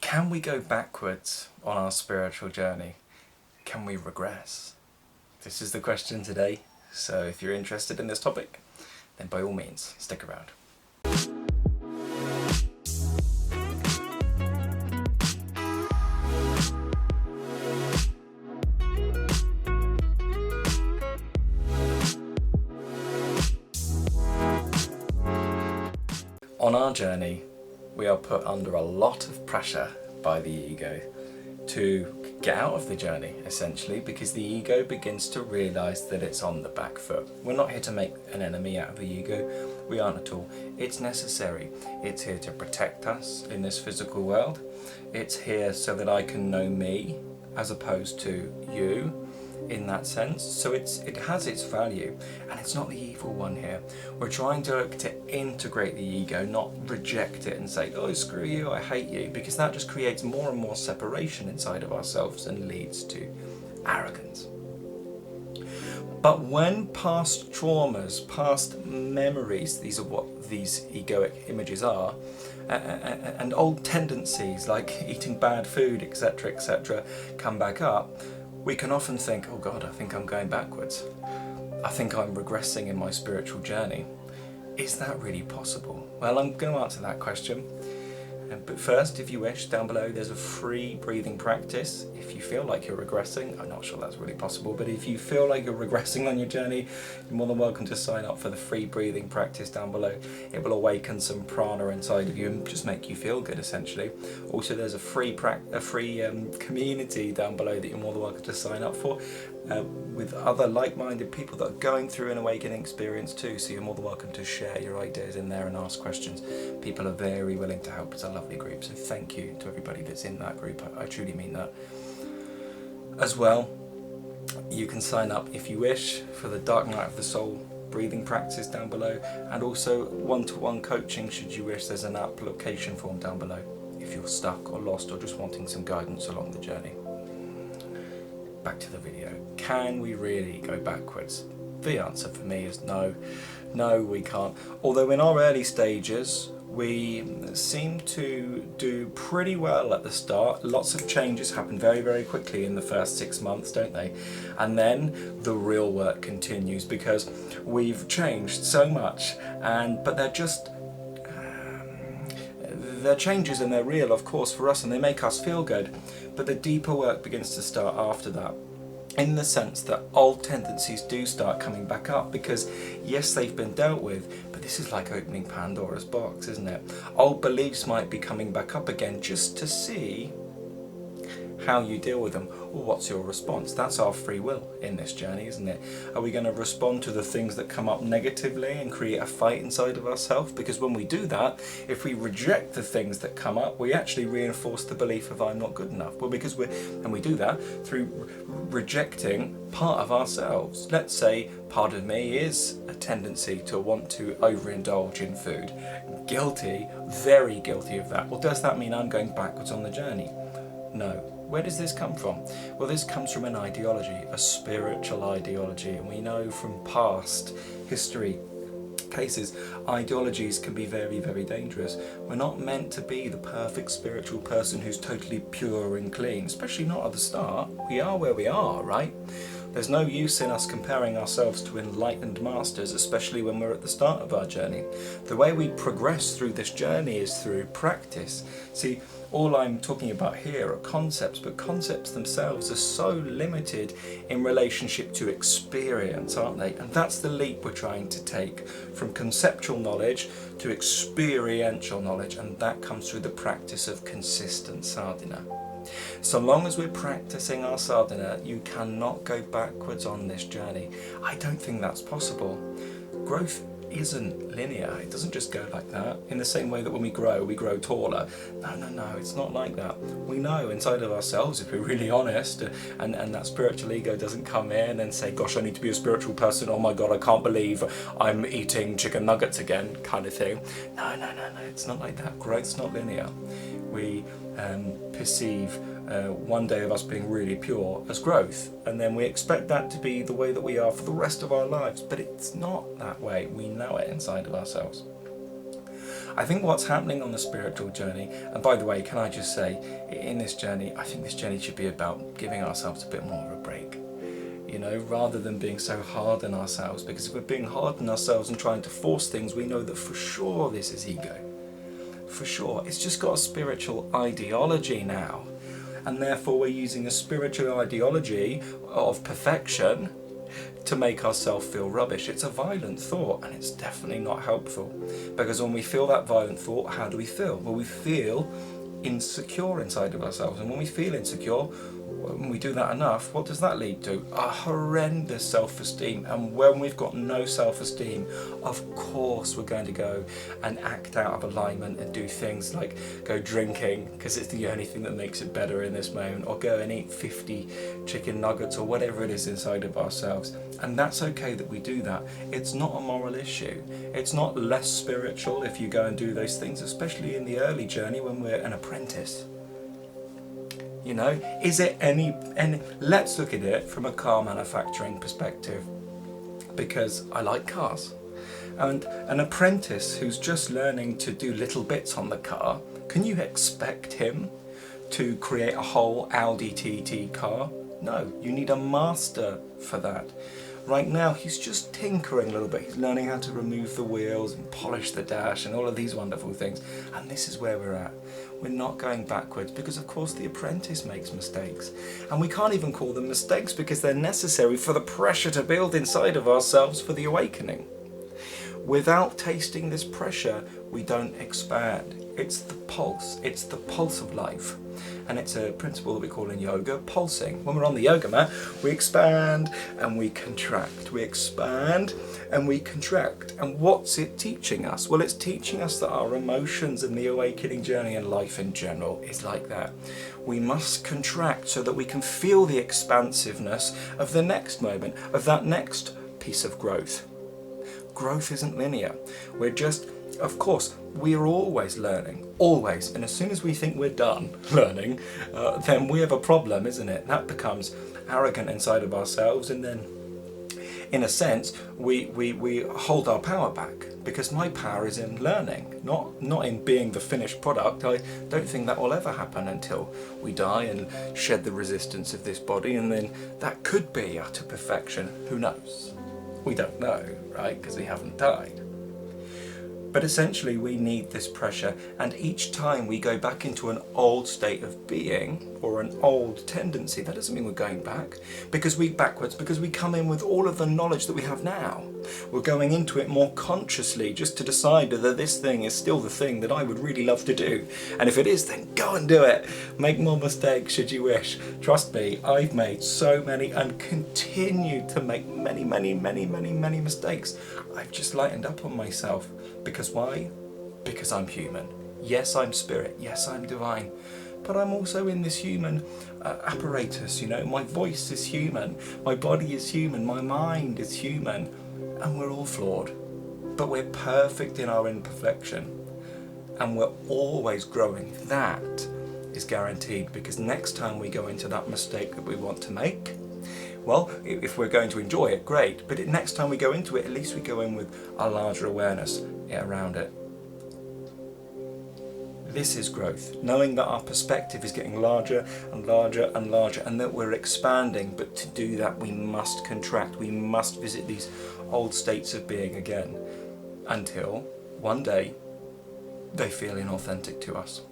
Can we go backwards on our spiritual journey? Can we regress? This is the question today, so if you're interested in this topic, then by all means, stick around. On our journey, we are put under a lot of pressure by the ego to get out of the journey, essentially, because the ego begins to realise that it's on the back foot. We're not here to make an enemy out of the ego, we aren't at all. It's necessary. It's here to protect us in this physical world. It's here so that I can know me as opposed to you, in that sense. So it has its value, and it's not the evil one here. We're trying to integrate the ego, not reject it and say, oh, screw you, I hate you, because that just creates more and more separation inside of ourselves and leads to arrogance. But when past traumas, past memories, these are what these egoic images are, and old tendencies like eating bad food, etc., come back up, we can often think, oh God, I think I'm going backwards. I think I'm regressing in my spiritual journey. Is that really possible? Well, I'm going to answer that question. But first, if you wish, down below there's a free breathing practice. If you feel like you're regressing, I'm not sure that's really possible, but if you feel like you're regressing on your journey, you're more than welcome to sign up for the free breathing practice down below. It will awaken some prana inside of you and just make you feel good, essentially. Also, there's a free community down below that you're more than welcome to sign up for, with other like-minded people that are going through an awakening experience too, so you're more than welcome to share your ideas in there and ask questions. People are very willing to help. It's a lovely group, so thank you to everybody that's in that group. I truly mean that. As well, you can sign up if you wish for the Dark Night of the Soul breathing practice down below, and also one-to-one coaching should you wish. There's an application form down below if you're stuck or lost or just wanting some guidance along the journey. Back to the video. Can we really go backwards? The answer for me is no. No, we can't. Although in our early stages, we seem to do pretty well at the start. Lots of changes happen very, very quickly in the first 6 months, don't they? And then the real work continues because we've changed so much, but they're just they're changes and they're real, of course, for us, and they make us feel good. But the deeper work begins to start after that, in the sense that old tendencies do start coming back up, because yes, they've been dealt with, but this is like opening Pandora's box, isn't it? Old beliefs might be coming back up again just to see how you deal with them, or what's your response. That's our free will in this journey, isn't it? Are we going to respond to the things that come up negatively and create a fight inside of ourselves? Because when we do that, if we reject the things that come up, we actually reinforce the belief of I'm not good enough. Well, because we do that through rejecting part of ourselves. Let's say part of me is a tendency to want to overindulge in food. Guilty, very guilty of that. Well, does that mean I'm going backwards on the journey? No. Where does this come from? Well, this comes from an ideology, a spiritual ideology, and we know from past history cases, ideologies can be very, very dangerous. We're not meant to be the perfect spiritual person who's totally pure and clean, especially not at the start. We are where we are, right? There's no use in us comparing ourselves to enlightened masters, especially when we're at the start of our journey. The way we progress through this journey is through practice. See, all I'm talking about here are concepts, but concepts themselves are so limited in relationship to experience, aren't they? And that's the leap we're trying to take from conceptual knowledge to experiential knowledge, and that comes through the practice of consistent sadhana. So long as we're practicing our sadhana, you cannot go backwards on this journey. I don't think that's possible. Growth isn't linear. It doesn't just go like that. In the same way that when we grow taller. No, it's not like that. We know inside of ourselves, if we're really honest, and that spiritual ego doesn't come in and say, gosh, I need to be a spiritual person, oh my God, I can't believe I'm eating chicken nuggets again, kind of thing. No, it's not like that. Growth's not linear. We perceive one day of us being really pure as growth, and then we expect that to be the way that we are for the rest of our lives, but it's not that way. We know it inside of ourselves. I think what's happening on the spiritual journey, and by the way, can I just say, in this journey, I think this journey should be about giving ourselves a bit more of a break. You know, rather than being so hard on ourselves, because if we're being hard on ourselves and trying to force things, we know that for sure this is ego. For sure. It's just got a spiritual ideology now. And therefore we're using a spiritual ideology of perfection to make ourselves feel rubbish. It's a violent thought, and it's definitely not helpful. Because when we feel that violent thought, how do we feel? Well, we feel insecure inside of ourselves. And when we feel insecure, when we do that enough, what does that lead to? A horrendous self-esteem. And when we've got no self-esteem, of course we're going to go and act out of alignment and do things like go drinking, because it's the only thing that makes it better in this moment, or go and eat 50 chicken nuggets or whatever it is inside of ourselves. And that's okay that we do that. It's not a moral issue. It's not less spiritual if you go and do those things, especially in the early journey when we're an apprentice. You know, is it any, let's look at it from a car manufacturing perspective, because I like cars. And an apprentice who's just learning to do little bits on the car, can you expect him to create a whole Audi TT car? No, you need a master for that. Right now, he's just tinkering a little bit. He's learning how to remove the wheels and polish the dash and all of these wonderful things. And this is where we're at. We're not going backwards because, of course, the apprentice makes mistakes. And we can't even call them mistakes because they're necessary for the pressure to build inside of ourselves for the awakening. Without tasting this pressure, we don't expand. It's the pulse. It's the pulse of life. And it's a principle that we call in yoga pulsing. When we're on the yoga mat, we expand and we contract. We expand and we contract. And what's it teaching us? Well, it's teaching us that our emotions and the awakening journey and life in general is like that. We must contract so that we can feel the expansiveness of the next moment, of that next piece of growth. Growth isn't linear. We're just, of course, we're always learning, always. And as soon as we think we're done learning, then we have a problem, isn't it? That becomes arrogant inside of ourselves, and then, in a sense, we hold our power back, because my power is in learning, not in being the finished product. I don't think that will ever happen until we die and shed the resistance of this body, and then that could be utter perfection. Who knows? We don't know, right? Because we haven't died. But essentially we need this pressure, and each time we go back into an old state of being or an old tendency, that doesn't mean we're going back because we come in with all of the knowledge that we have now. We're going into it more consciously just to decide that this thing is still the thing that I would really love to do. And if it is, then go and do it. Make more mistakes should you wish. Trust me, I've made so many and continue to make many mistakes. I've just lightened up on myself. Because why? Because I'm human. Yes, I'm spirit. Yes, I'm divine. But I'm also in this human apparatus, you know. My voice is human. My body is human. My mind is human. And we're all flawed. But we're perfect in our imperfection. And we're always growing. That is guaranteed, because next time we go into that mistake that we want to make, well, if we're going to enjoy it, great. But next time we go into it, at least we go in with a larger awareness around it. This is growth, knowing that our perspective is getting larger and larger and larger, and that we're expanding. But to do that, we must contract. We must visit these old states of being again, until one day they feel inauthentic to us.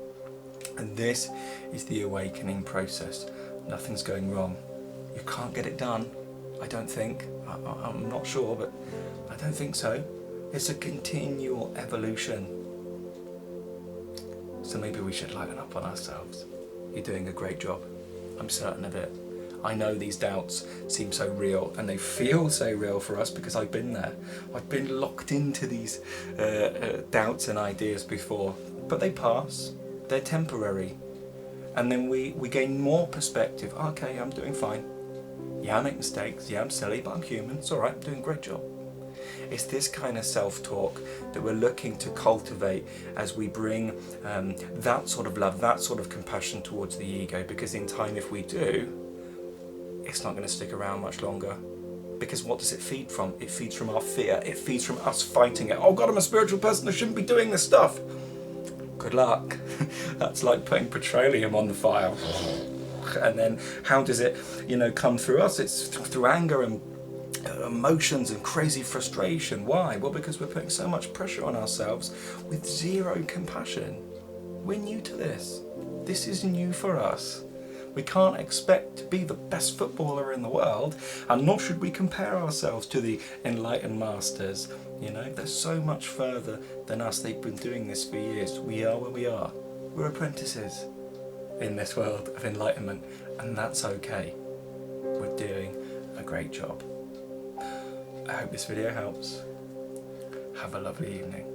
And this is the awakening process. Nothing's going wrong. You can't get it done, I don't think. I'm not sure, but I don't think so. It's a continual evolution. So maybe we should lighten up on ourselves. You're doing a great job. I'm certain of it. I know these doubts seem so real, and they feel so real for us because I've been there. I've been locked into these doubts and ideas before, but they pass. They're temporary. And then we gain more perspective. Okay, I'm doing fine. Yeah, I make mistakes. Yeah, I'm silly, but I'm human. It's all right. I'm doing a great job. It's this kind of self-talk that we're looking to cultivate as we bring that sort of love, that sort of compassion towards the ego, because in time, if we do, it's not going to stick around much longer. Because what does it feed from? It feeds from our fear. It feeds from us fighting it. Oh God, I'm a spiritual person. I shouldn't be doing this stuff. good luck. That's like putting petroleum on the fire. And then how does it, come through us? It's through anger and emotions and crazy frustration. Why? Well, because we're putting so much pressure on ourselves with zero compassion. We're new to this. This is new for us. We can't expect to be the best footballer in the world, and nor should we compare ourselves to the enlightened masters. They're so much further than us. They've been doing this for years. We are where we are. We're apprentices in this world of enlightenment, and that's okay. We're doing a great job. I hope this video helps. Have a lovely evening.